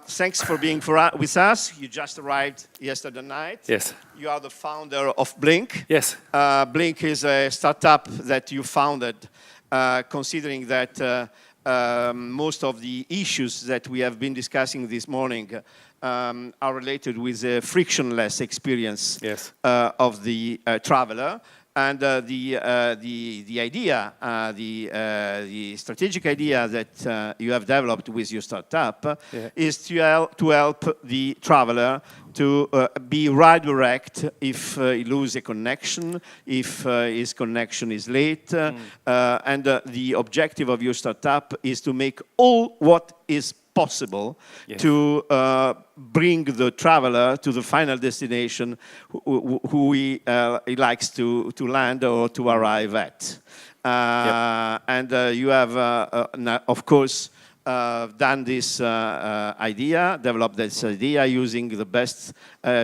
Thanks for being with us. You just arrived yesterday night. Yes. You are the founder of Blink. Yes. Blink is a startup that you founded, considering that most of the issues that we have been discussing this morning are related with a frictionless experience of the traveler. And the idea, the strategic idea that you have developed with your startup is to help the traveler to be right direct if he loses a connection, if his connection is late. And the objective of your startup is to make all what is possible to bring the traveler to the final destination who he likes to land or to arrive at. And you have, of course, done this idea, developed this idea using the best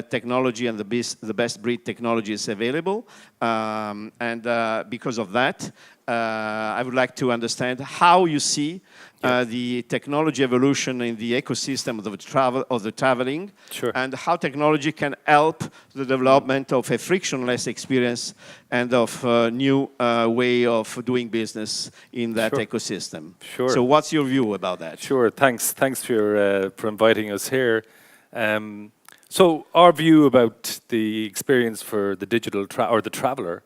technology and the best breed technologies available. And because of that, I would like to understand how you see the technology evolution in the ecosystem of the traveling, and how technology can help the development of a frictionless experience and of a new way of doing business in that ecosystem. So what's your view about that? Sure, thanks for inviting us here. So our view about the experience for the digital or the traveler,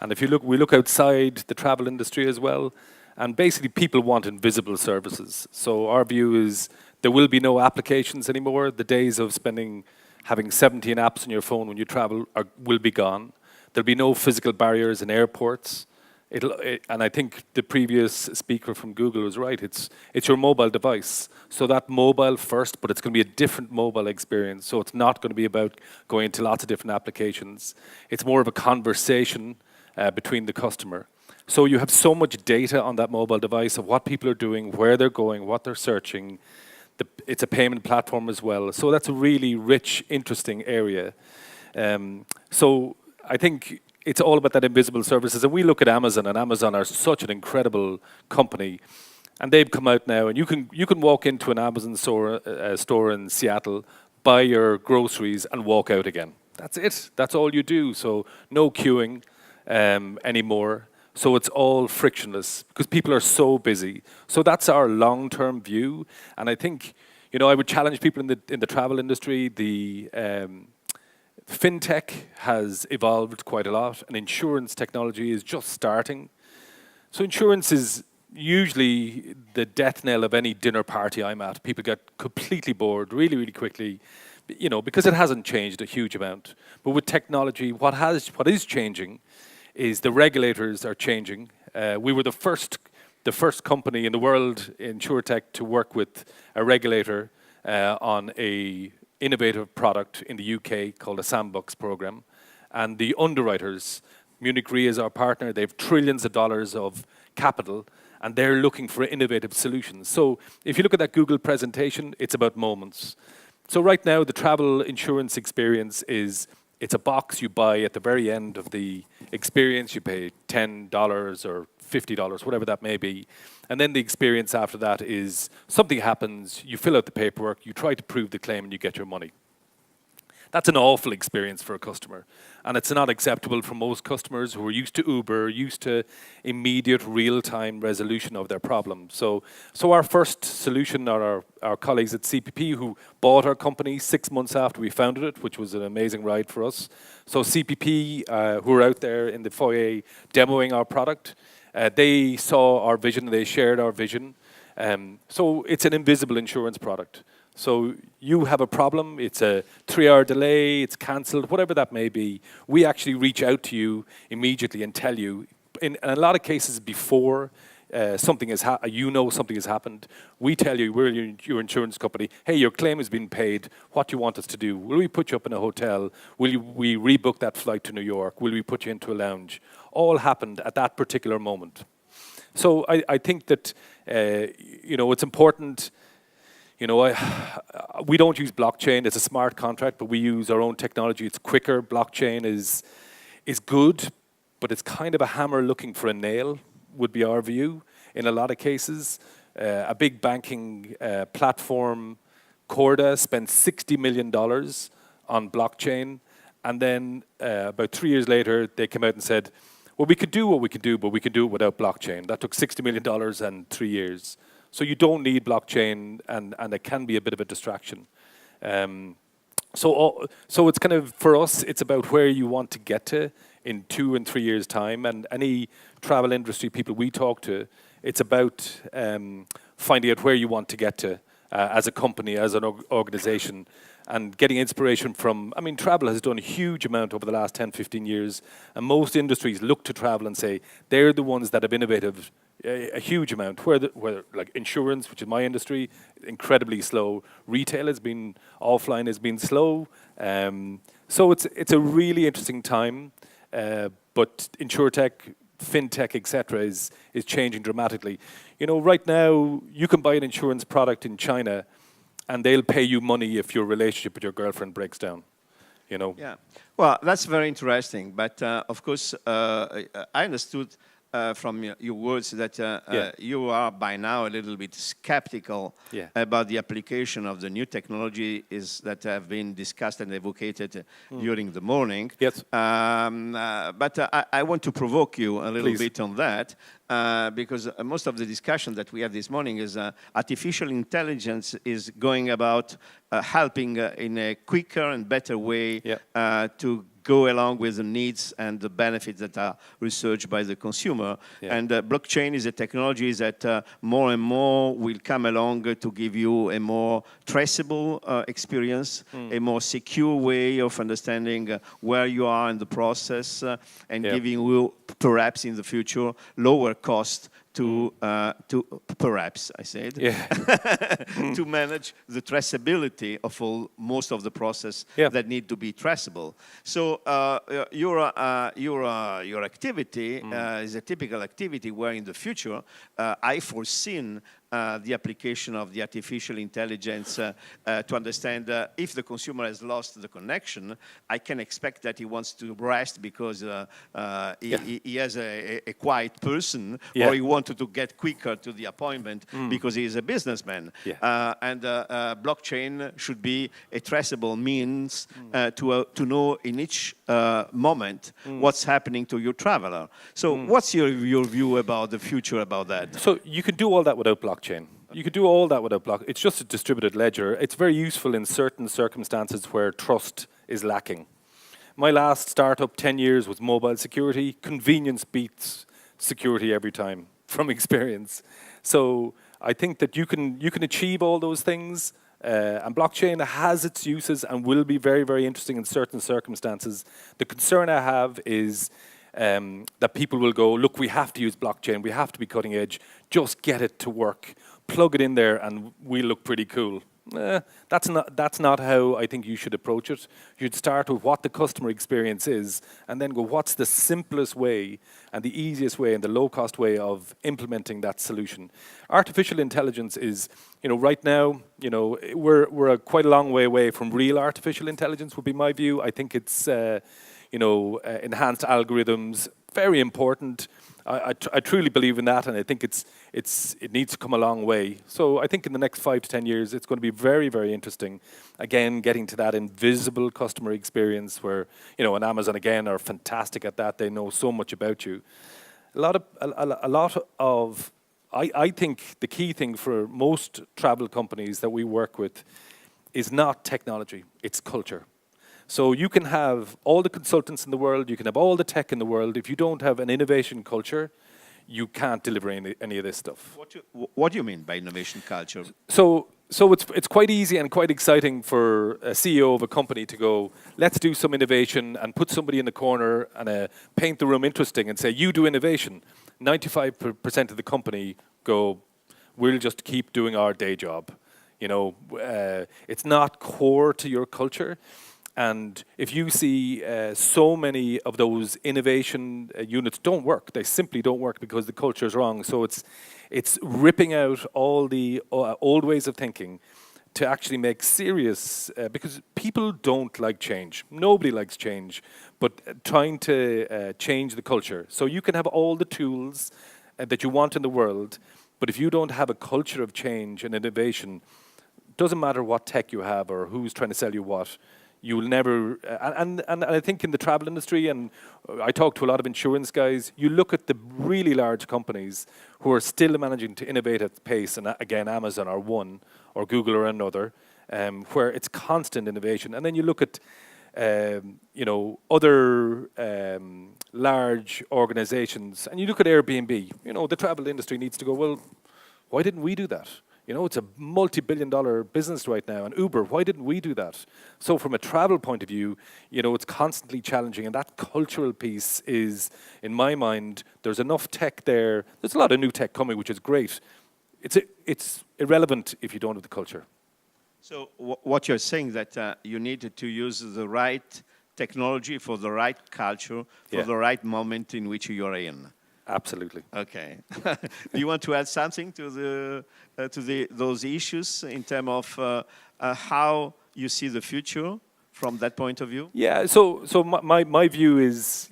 and if you look, we look outside the travel industry as well, and basically people want invisible services. So our view is there will be no applications anymore. The days of having 17 apps on your phone when you travel will be gone. There'll be no physical barriers in airports. And I think the previous speaker from Google was right. It's your mobile device. So that mobile first, but it's going to be a different mobile experience. So it's not going to be about going into lots of different applications. It's more of a conversation between the customer. So you have so much data on that mobile device of what people are doing, where they're going, what they're searching. It's a payment platform as well. So that's a really rich, interesting area. So I think it's all about that invisible services. And we look at Amazon, and Amazon are such an incredible company. And they've come out now, and you can walk into an Amazon store in Seattle, buy your groceries, and walk out again. That's it. That's all you do. So no queuing anymore. So it's all frictionless because people are so busy. So that's our long-term view. And I think, I would challenge people in the travel industry. The fintech has evolved quite a lot, and insurance technology is just starting. So insurance is usually the death knell of any dinner party I'm at. People get completely bored really, really quickly, because it hasn't changed a huge amount. But with technology, what is changing is the regulators are changing. We were the first company in the world, InsurTech, to work with a regulator on a innovative product in the UK called a sandbox program. And the underwriters, Munich Re is our partner, they have trillions of dollars of capital, and they're looking for innovative solutions. So if you look at that Google presentation, it's about moments. So right now, the travel insurance experience it's a box you buy at the very end of the experience. You pay $10 or $50, whatever that may be. And then the experience after that is something happens, you fill out the paperwork, you try to prove the claim, and you get your money. That's an awful experience for a customer. And it's not acceptable for most customers who are used to Uber, used to immediate real-time resolution of their problems. So our first solution are our colleagues at CPP who bought our company 6 months after we founded it, which was an amazing ride for us. So CPP, who are out there in the foyer demoing our product, they saw our vision, they shared our vision. So it's an invisible insurance product. So you have a problem, it's a 3-hour delay, it's cancelled, whatever that may be. We actually reach out to you immediately and tell you, in a lot of cases before something has happened, we tell you, we're your insurance company, hey, your claim has been paid, what do you want us to do? Will we put you up in a hotel? Will we rebook that flight to New York? Will we put you into a lounge? All happened at that particular moment. So I think that, it's important. We don't use blockchain. It's a smart contract, but we use our own technology. It's quicker. Blockchain is good, but it's kind of a hammer looking for a nail, would be our view in a lot of cases. A big banking platform Corda spent $60 million on blockchain, and then about 3 years later, they came out and said, well, we could do what we could do, but we could do it without blockchain. That took $60 million and 3 years. So you don't need blockchain, and it can be a bit of a distraction. So it's kind of, for us, it's about where you want to get to in 2 and 3 years' time. And any travel industry people we talk to, it's about finding out where you want to get to as a company, as an organization, and getting inspiration from, I mean, travel has done a huge amount over the last 10, 15 years, and most industries look to travel and say they're the ones that have innovated a huge amount, where like insurance, which is my industry, incredibly slow. Retail has been, offline has been slow. So it's a really interesting time, but insurtech, fintech, etc., is changing dramatically. You know, right now you can buy an insurance product in China, and they'll pay you money if your relationship with your girlfriend breaks down. You know. Yeah. Well, that's very interesting. But of course, I understood from your words that you are by now a little bit skeptical about the application of the new technologies that have been discussed and advocated during the morning. Yes. But I want to provoke you a little bit on that, because most of the discussion that we have this morning is artificial intelligence is going about helping in a quicker and better way to go along with the needs and the benefits that are researched by the consumer. And blockchain is a technology that more and more will come along to give you a more traceable experience, a more secure way of understanding where you are in the process, and giving you, perhaps in the future, lower cost to perhaps, I said, to manage the traceability of most of the process that need to be traceable. So your activity is a typical activity where in the future I foreseen the application of the artificial intelligence to understand if the consumer has lost the connection, I can expect that he wants to rest because he has a quiet person, or he wanted to get quicker to the appointment because he is a businessman. And blockchain should be a traceable means to know in each moment what's happening to your traveler. So what's your view about the future about that? So you can do all that without blockchain. You could do all that without blockchain. It's just a distributed ledger. It's very useful in certain circumstances where trust is lacking. My last startup, 10 years, was mobile security. Convenience beats security every time, from experience. So I think that you can achieve all those things, and blockchain has its uses and will be very, very interesting in certain circumstances. The concern I have is that people will go, look, we have to use blockchain, we have to be cutting edge, just get it to work, plug it in there and we'll look pretty cool. That's not how I think you should approach it. You'd start with what the customer experience is and then go, what's the simplest way and the easiest way and the low-cost way of implementing that solution. Artificial intelligence is, right now, we're quite a long way away from real artificial intelligence would be my view. I think it's enhanced algorithms, very important. I truly believe in that, and I think it needs to come a long way. So I think in the next 5 to 10 years, it's going to be very, very interesting. Again, getting to that invisible customer experience where, and Amazon again are fantastic at that. They know so much about you. I think the key thing for most travel companies that we work with is not technology, it's culture. So you can have all the consultants in the world, you can have all the tech in the world. If you don't have an innovation culture, you can't deliver any of this stuff. What do you mean by innovation culture? So it's quite easy and quite exciting for a CEO of a company to go, let's do some innovation and put somebody in the corner and paint the room interesting and say, you do innovation. 95% of the company go, we'll just keep doing our day job. It's not core to your culture. And if you see so many of those innovation units don't work, they simply don't work because the culture is wrong. So it's ripping out all the old ways of thinking to actually make serious, because people don't like change. Nobody likes change, but trying to change the culture. So you can have all the tools that you want in the world, but if you don't have a culture of change and innovation, doesn't matter what tech you have or who's trying to sell you what, you will never, and I think in the travel industry, and I talk to a lot of insurance guys, you look at the really large companies who are still managing to innovate at pace, and again, Amazon are one, or Google or another, where it's constant innovation. And then you look at, other large organizations, and you look at Airbnb, the travel industry needs to go, well, why didn't we do that? It's a multi-billion-dollar business right now. And Uber, why didn't we do that? So from a travel point of view, it's constantly challenging. And that cultural piece is, in my mind, there's enough tech there. There's a lot of new tech coming, which is great. It's irrelevant if you don't have the culture. So what you're saying that you need to use the right technology for the right culture, for the right moment in which you're in. Absolutely. Okay. Do you want to add something to those issues in terms of how you see the future from that point of view? Yeah. So my view is,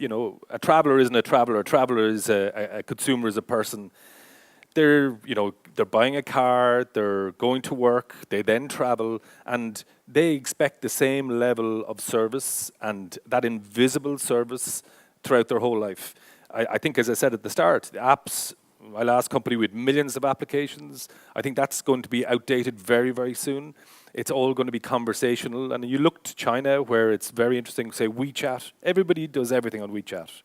a traveler isn't a traveler. A traveler is a consumer, is a person. They're buying a car. They're going to work. They then travel, and they expect the same level of service and that invisible service throughout their whole life. I think, as I said at the start, the apps, my last company with millions of applications, I think that's going to be outdated very, very soon. It's all going to be conversational. And you look to China, where it's very interesting, say WeChat. Everybody does everything on WeChat.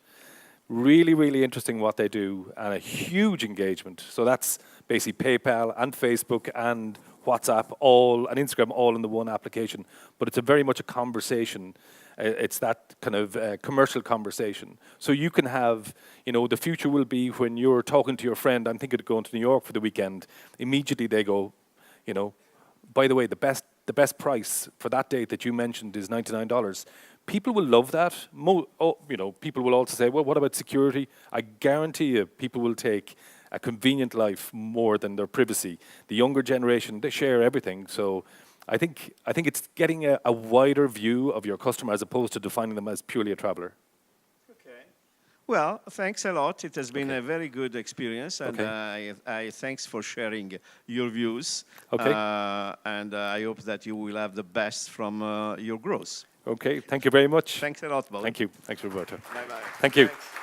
Really, really interesting what they do, and a huge engagement. So that's basically PayPal and Facebook and WhatsApp and Instagram all in the one application. But it's very much a conversation. It's that kind of commercial conversation. So you can have, the future will be when you're talking to your friend, I'm thinking of going to New York for the weekend, immediately they go, by the way, the best price for that date that you mentioned is $99. People will love that. People will also say, well, what about security? I guarantee you people will take a convenient life more than their privacy. The younger generation, they share everything. So I think it's getting a wider view of your customer as opposed to defining them as purely a traveler. Okay. Well, thanks a lot. It has been a very good experience, and I thanks for sharing your views. Okay. And I hope that you will have the best from your growth. Okay. Thank you very much. Thanks a lot, Bob. Thank you. Thanks, Roberto. Bye-bye. Thank you. Thanks.